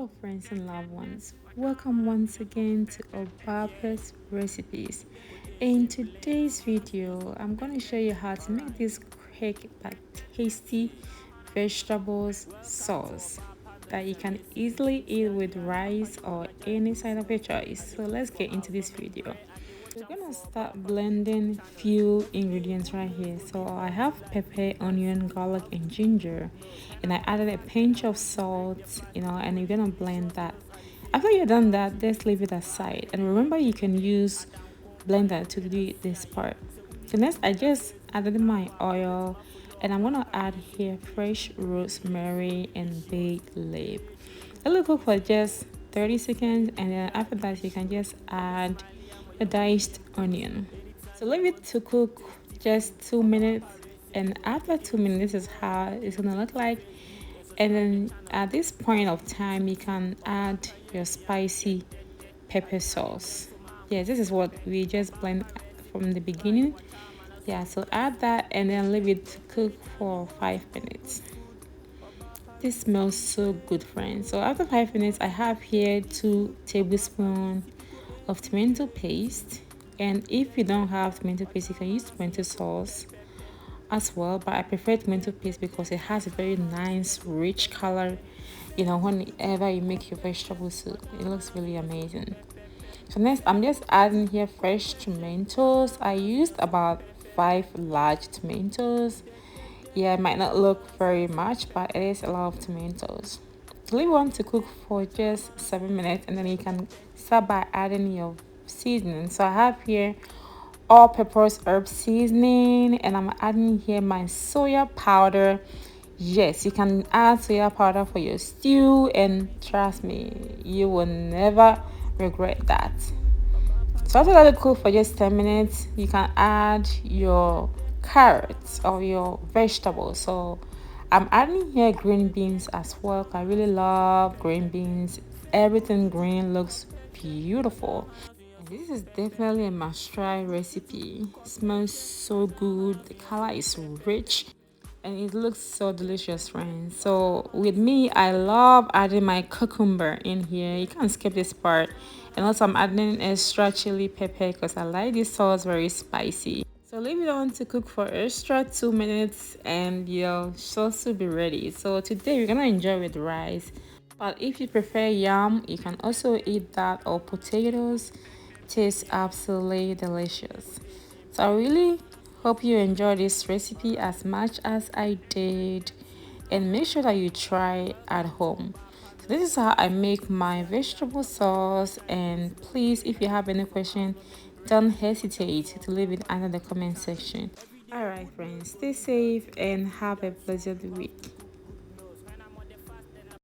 Hello friends and loved ones, welcome once again to OBAAPA'S recipes. In today's video, I'm going to show you how to make this quick but tasty vegetables sauce that you can easily eat with rice or any side of your choice. So let's get into this video. We're gonna start blending few ingredients right here. So I have pepper, onion, garlic, and ginger, and I added a pinch of salt, and you're gonna blend that. After you've done that, just leave it aside. And remember, you can use blender to do this part. So next, I just added my oil, and I'm gonna add here fresh rosemary and bay leaf. Let it cook for just 30 seconds, and then after that, you can just add a diced onion. So leave it to cook just 2 minutes, and after 2 minutes, this is how it's gonna look like. And then at this point of time, you can add your spicy pepper sauce. Yeah, this is what we just blend from the beginning. Yeah, so add that and then leave it to cook for 5 minutes. This smells so good, friends. So after 5 minutes, I have here 2 tablespoons of tomato paste, and if you don't have tomato paste, you can use tomato sauce as well, but I prefer tomato paste because it has a very nice rich color. Whenever you make your vegetable soup, it looks really amazing. So next, I'm just adding here fresh tomatoes. I used about 5 large tomatoes. Yeah, it might not look very much, but it is a lot of tomatoes. Leave one to cook for just 7 minutes, and then you can start by adding your seasoning. So I have here all purpose herb seasoning, and I'm adding here my soya powder. Yes, you can add soya powder for your stew, and trust me, you will never regret that. So after let it cook for just 10 minutes, you can add your carrots or your vegetables. So I'm adding here green beans as well. I really love green beans. Everything green looks beautiful. And this is definitely a must try recipe. It smells so good. The color is rich and it looks so delicious, friends. So with me, I love adding my cucumber in here. You can't skip this part. And also I'm adding extra chili pepper because I like this sauce very spicy. So leave it on to cook for extra 2 minutes and your sauce will be ready. So today we're gonna enjoy with rice, but if you prefer yam, you can also eat that, or potatoes. Tastes absolutely delicious. So I really hope you enjoy this recipe as much as I did, and make sure that you try at home. So this is how I make my vegetable sauce, and please, if you have any question, don't hesitate to leave it under the comment section. All right, friends, stay safe and have a pleasant week.